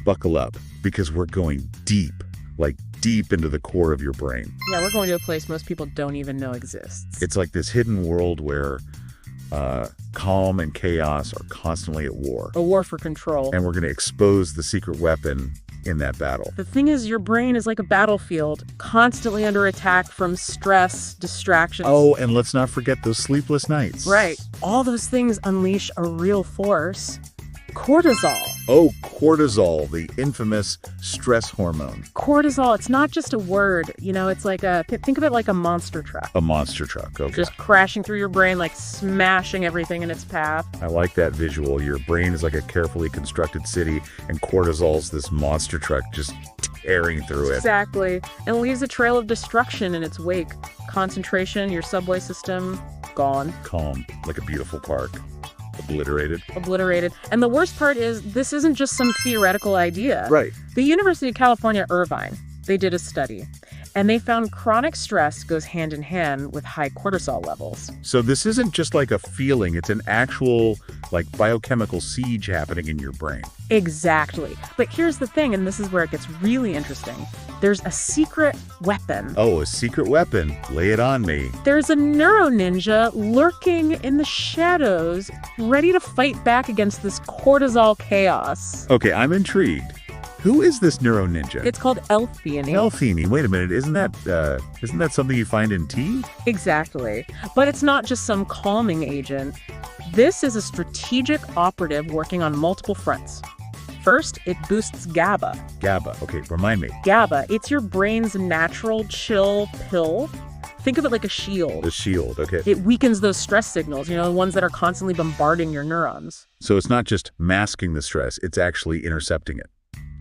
buckle up, because we're going deep, like deep into the core of your brain. Yeah, we're going to a place most people don't even know exists. It's like this hidden world where calm and chaos are constantly at war. A war for control. And we're going to expose the secret weapon in that battle. The thing is, your brain is like a battlefield, constantly under attack from stress, distractions. Oh, and let's not forget those sleepless nights. Right. All those things unleash a real force. Cortisol. Oh, cortisol, the infamous stress hormone. Cortisol, it's not just a word, it's like think of it like a monster truck. A monster truck, okay. Just crashing through your brain, like smashing everything in its path. I like that visual. Your brain is like a carefully constructed city, and cortisol's this monster truck just tearing through it. Exactly. And leaves a trail of destruction in its wake. Concentration, your subway system, gone. Calm, like a beautiful park. Obliterated. And the worst part is, this isn't just some theoretical idea. Right. The University of California, Irvine, they did a study, and they found chronic stress goes hand in hand with high cortisol levels. So this isn't just like a feeling, it's an actual, like, biochemical siege happening in your brain. Exactly. But here's the thing, and this is where it gets really interesting. There's a secret weapon. Oh, a secret weapon. Lay it on me. There's a neuro ninja lurking in the shadows, ready to fight back against this cortisol chaos. Okay, I'm intrigued. Who is this neuro ninja? It's called L-Theanine. L-Theanine. Wait a minute. Isn't that something you find in tea? Exactly. But it's not just some calming agent. This is a strategic operative working on multiple fronts. First, it boosts GABA. GABA. Okay, remind me. GABA, it's your brain's natural chill pill. Think of it like a shield. The shield, okay. It weakens those stress signals, the ones that are constantly bombarding your neurons. So it's not just masking the stress, it's actually intercepting it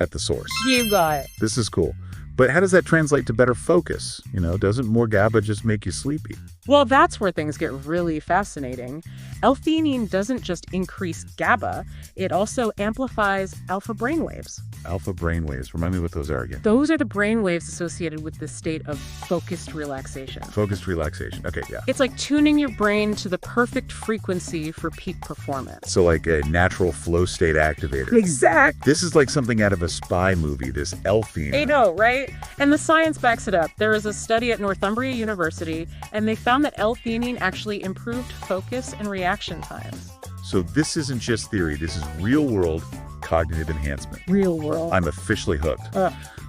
at the source. You got it. This is cool. But how does that translate to better focus? Doesn't more GABA just make you sleepy? Well, that's where things get really fascinating. L-theanine doesn't just increase GABA, it also amplifies alpha brainwaves. Alpha brainwaves. Remind me what those are again. Those are the brainwaves associated with the state of focused relaxation. Focused relaxation. Okay, yeah. It's like tuning your brain to the perfect frequency for peak performance. So like a natural flow state activator. Exact. This is like something out of a spy movie, this L-theanine. I know, right? And the science backs it up. There was a study at Northumbria University, and they found that L-theanine actually improved focus and reaction times. So this isn't just theory, this is real-world cognitive enhancement. Real world. I'm officially hooked.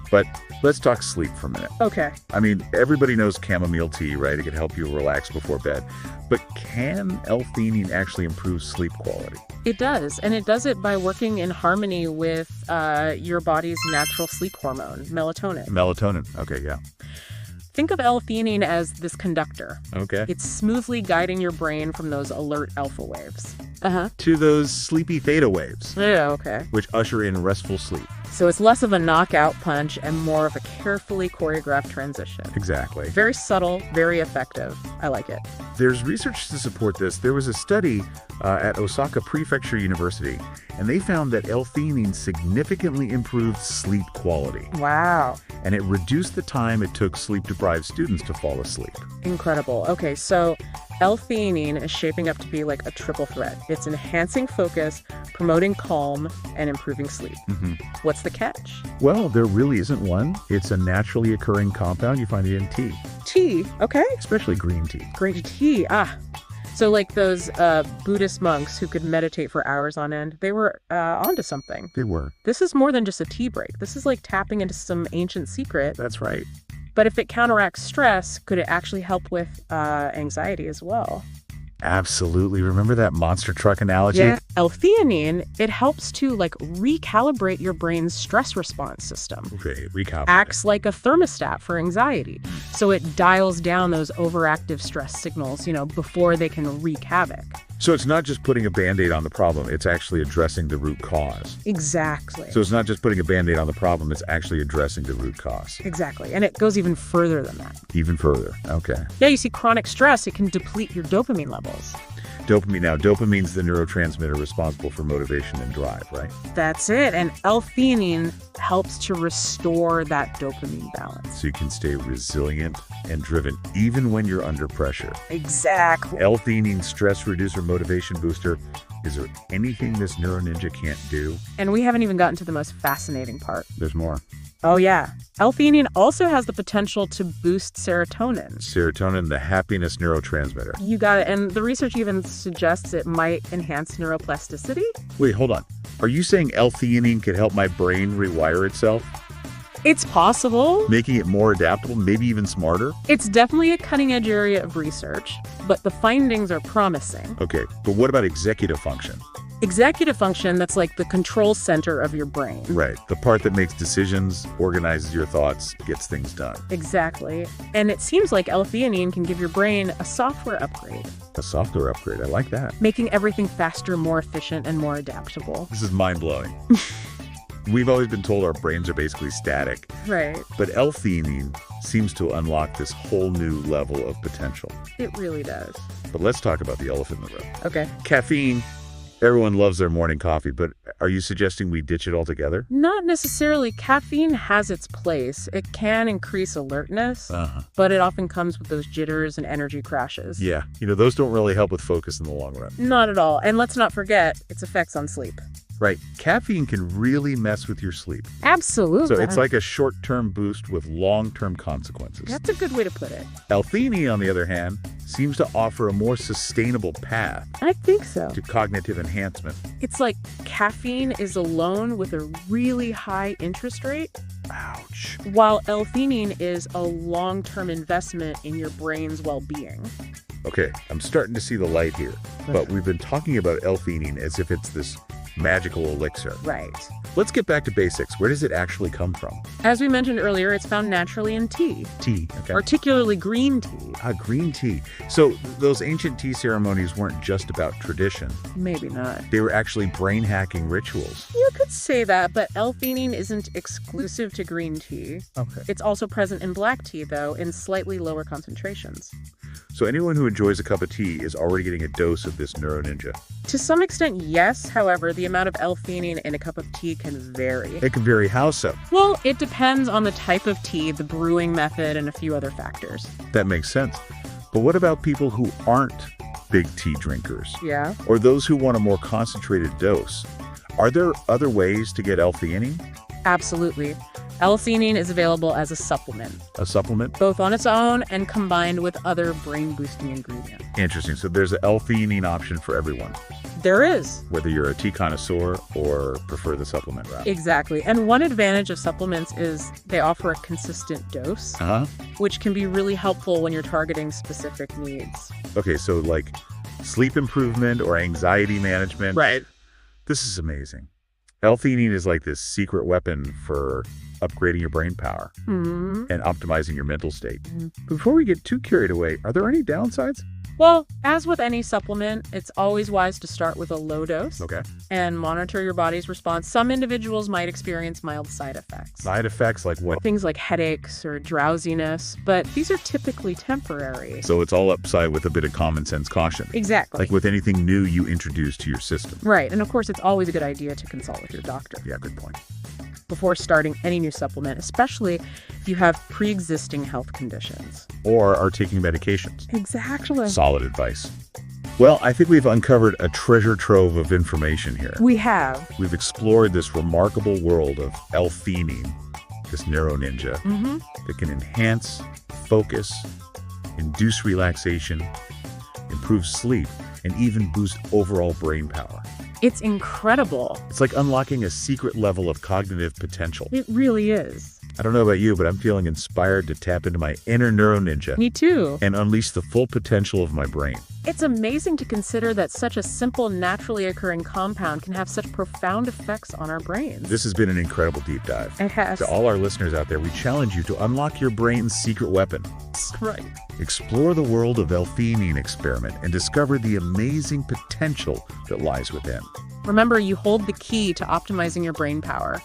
But let's talk sleep for a minute. Okay. I mean, everybody knows chamomile tea, right? It can help you relax before bed. But can L-theanine actually improve sleep quality? It does, and it does it by working in harmony with your body's natural sleep hormone, melatonin. Melatonin, okay, yeah. Think of L-theanine as this conductor. Okay. It's smoothly guiding your brain from those alert alpha waves. To those sleepy theta waves. Yeah, okay. Which usher in restful sleep. So it's less of a knockout punch and more of a carefully choreographed transition. Exactly. Very subtle, very effective. I like it. There's research to support this. There was a study at Osaka Prefecture University, and they found that L-theanine significantly improved sleep quality. Wow. And it reduced the time it took sleep-deprived students to fall asleep. Incredible. Okay, so L-theanine is shaping up to be like a triple threat. It's enhancing focus, promoting calm, and improving sleep. What's the catch? Well, there really isn't one. It's a naturally occurring compound. You find it in tea. Tea, okay. Especially green tea. Green tea, So like those Buddhist monks who could meditate for hours on end, they were onto something. They were. This is more than just a tea break. This is like tapping into some ancient secret. That's right. But if it counteracts stress, could it actually help with anxiety as well? Absolutely. Remember that monster truck analogy? Yeah. L-theanine, it helps to recalibrate your brain's stress response system. Okay, recalibrate. Acts like a thermostat for anxiety. So it dials down those overactive stress signals, before they can wreak havoc. So it's not just putting a Band-Aid on the problem, it's actually addressing the root cause. Exactly. So it's not just putting a Band-Aid on the problem, it's actually addressing the root cause. Exactly. And it goes even further than that. Even further. Okay. Yeah, you see, chronic stress, it can deplete your dopamine levels. Dopamine. Now, dopamine's the neurotransmitter responsible for motivation and drive, right? That's it. And L-theanine helps to restore that dopamine balance. So you can stay resilient and driven even when you're under pressure. Exactly. L-theanine, stress reducer, motivation booster. Is there anything this Neuro Ninja can't do? And we haven't even gotten to the most fascinating part. There's more. Oh, yeah. L-theanine also has the potential to boost serotonin. Serotonin, the happiness neurotransmitter. You got it. And the research even suggests it might enhance neuroplasticity. Wait, hold on. Are you saying L-theanine could help my brain rewire itself? It's possible. Making it more adaptable, maybe even smarter? It's definitely a cutting-edge area of research, but the findings are promising. Okay, but what about executive function? Executive function, that's like the control center of your brain. Right, the part that makes decisions, organizes your thoughts, gets things done. Exactly. And it seems like L-theanine can give your brain a software upgrade. A software upgrade, I like that. Making everything faster, more efficient, and more adaptable. This is mind-blowing. We've always been told our brains are basically static. Right. But L-theanine seems to unlock this whole new level of potential. It really does. But let's talk about the elephant in the room. Okay. Caffeine. Everyone loves their morning coffee, but are you suggesting we ditch it altogether? Not necessarily. Caffeine has its place. It can increase alertness, but it often comes with those jitters and energy crashes. Yeah, those don't really help with focus in the long run. Not at all. And let's not forget its effects on sleep. Right. Caffeine can really mess with your sleep. Absolutely. So it's like a short-term boost with long-term consequences. That's a good way to put it. L-theanine, on the other hand, seems to offer a more sustainable path. I think so. To cognitive enhancement. It's like caffeine is a loan with a really high interest rate. Ouch. While L-theanine is a long-term investment in your brain's well-being. Okay, I'm starting to see the light here. But we've been talking about L-theanine as if it's this magical elixir. Right. Let's get back to basics. Where does it actually come from? As we mentioned earlier, it's found naturally in tea. Tea, okay. Particularly green tea. Green tea. So those ancient tea ceremonies weren't just about tradition. Maybe not. They were actually brain-hacking rituals. You could say that, but L-theanine isn't exclusive to green tea. Okay. It's also present in black tea, though, in slightly lower concentrations. So anyone who enjoys a cup of tea is already getting a dose of this Neuro Ninja. To some extent, yes. However, the amount of L-theanine in a cup of tea can vary. It can vary. How so? Well, it depends on the type of tea, the brewing method, and a few other factors. That makes sense. But what about people who aren't big tea drinkers? Yeah. Or those who want a more concentrated dose? Are there other ways to get L-theanine? Absolutely. L-theanine is available as a supplement. A supplement? Both on its own and combined with other brain-boosting ingredients. Interesting. So there's an L-theanine option for everyone. There is. Whether you're a tea connoisseur or prefer the supplement route. Exactly. And one advantage of supplements is they offer a consistent dose, which can be really helpful when you're targeting specific needs. Okay, so like sleep improvement or anxiety management. Right. This is amazing. L-theanine is like this secret weapon for upgrading your brain power and optimizing your mental state. Before we get too carried away, are there any downsides? Well, as with any supplement, it's always wise to start with a low dose and monitor your body's response. Some individuals might experience mild side effects. Side effects like what? Things like headaches or drowsiness, but these are typically temporary. So it's all upside with a bit of common sense caution. Exactly. Like with anything new you introduce to your system. Right. And of course, it's always a good idea to consult with your doctor. Yeah, good point. Before starting any new supplement, especially if you have pre-existing health conditions. Or are taking medications. Exactly. Solid advice. Well, I think we've uncovered a treasure trove of information here. We have. We've explored this remarkable world of L-theanine, this Neuro Ninja, that can enhance focus, induce relaxation, improve sleep, and even boost overall brain power. It's incredible. It's like unlocking a secret level of cognitive potential. It really is. I don't know about you, but I'm feeling inspired to tap into my inner Neuro Ninja. Me too. And unleash the full potential of my brain. It's amazing to consider that such a simple, naturally occurring compound can have such profound effects on our brains. This has been an incredible deep dive. It has. To all our listeners out there, we challenge you to unlock your brain's secret weapon. Right. Explore the world of L-theanine experiment and discover the amazing potential that lies within. Remember, you hold the key to optimizing your brain power.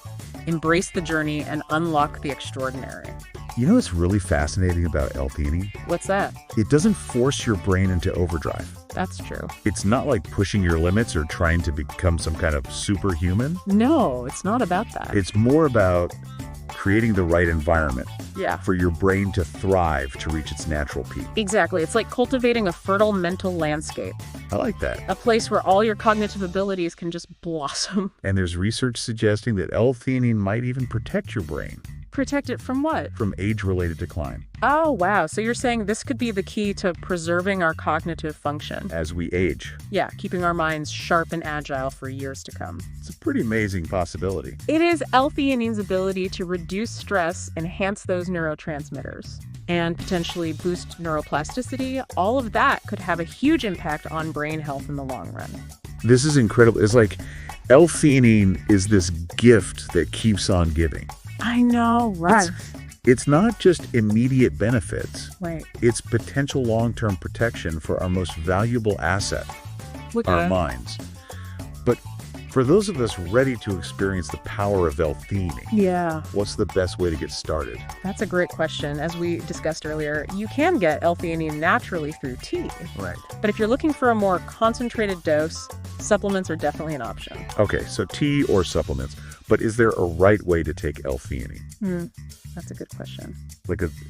Embrace the journey and unlock the extraordinary. You know what's really fascinating about L-theanine? What's that? It doesn't force your brain into overdrive. That's true. It's not like pushing your limits or trying to become some kind of superhuman. No, it's not about that. It's more about creating the right environment Yeah. for your brain to thrive to reach its natural peak. Exactly. It's like cultivating a fertile mental landscape, I like that. a place where all your cognitive abilities can just blossom. And there's research suggesting that L-theanine might even protect your brain Protect it from what? from age-related decline. Oh, wow. So you're saying this could be the key to preserving our cognitive function. As we age. Yeah, keeping our minds sharp and agile for years to come. It's a pretty amazing possibility. It is L-theanine's ability to reduce stress, enhance those neurotransmitters, and potentially boost neuroplasticity. All of that could have a huge impact on brain health in the long run. This is incredible. It's like L-theanine is this gift that keeps on giving. I know, right? It's not just immediate benefits. Right. It's potential long-term protection for our most valuable asset, our minds. But for those of us ready to experience the power of L-theanine, Yeah, what's the best way to get started? that's a great question. As we discussed earlier, you can get L-theanine naturally through tea. Right. But if you're looking for a more concentrated dose, supplements are definitely an option. Okay, so tea or supplements. But is there a right way to take L-theanine? That's a good question.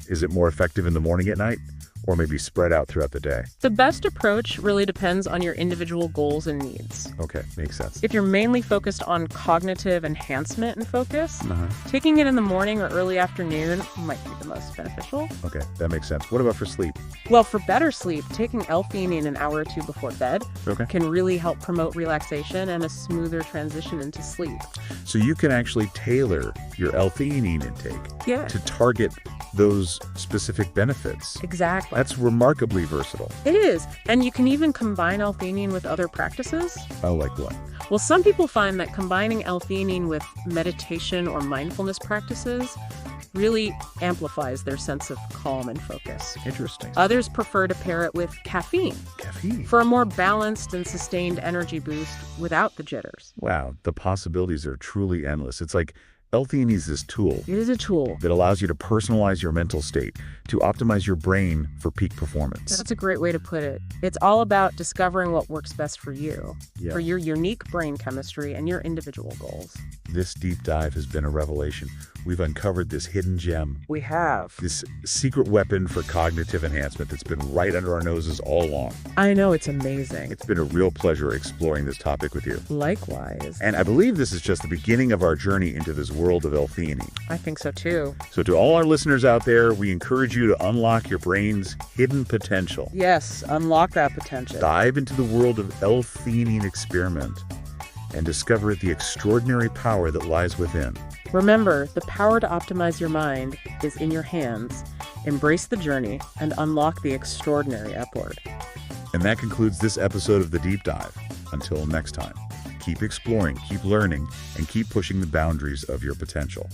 Is it more effective in the morning at night? Or maybe spread out throughout the day? The best approach really depends on your individual goals and needs. Okay, makes sense. If you're mainly focused on cognitive enhancement and focus, taking it in the morning or early afternoon might be the most beneficial. Okay, that makes sense. What about for sleep? Well, for better sleep, taking L-theanine an hour or two before bed Okay. can really help promote relaxation and a smoother transition into sleep. So you can actually tailor your L-theanine intake Yeah, to target those specific benefits. exactly. That's remarkably versatile. It is. And you can even combine L-theanine with other practices. Oh, like what? Well, some people find that combining L-theanine with meditation or mindfulness practices really amplifies their sense of calm and focus. Interesting. Others prefer to pair it with caffeine Caffeine. for a more balanced and sustained energy boost without the jitters. Wow, the possibilities are truly endless. It's like L-theanine is this tool It is a tool. that allows you to personalize your mental state, to optimize your brain for peak performance. That's a great way to put it. It's all about discovering what works best for you, Yeah. for your unique brain chemistry and your individual goals. This deep dive has been a revelation. We've uncovered this hidden gem, We have. this secret weapon for cognitive enhancement that's been right under our noses all along. I know, it's amazing. It's been a real pleasure exploring this topic with you. Likewise. And I believe this is just the beginning of our journey into this world of L-theanine. I think so too. So to all our listeners out there, we encourage you to unlock your brain's hidden potential. Yes, unlock that potential. Dive into the world of L-theanine experiment and discover the extraordinary power that lies within. Remember, the power to optimize your mind is in your hands. Embrace the journey and unlock the extraordinary upward. And that concludes this episode of The Deep Dive. Until next time, keep exploring, keep learning, and keep pushing the boundaries of your potential.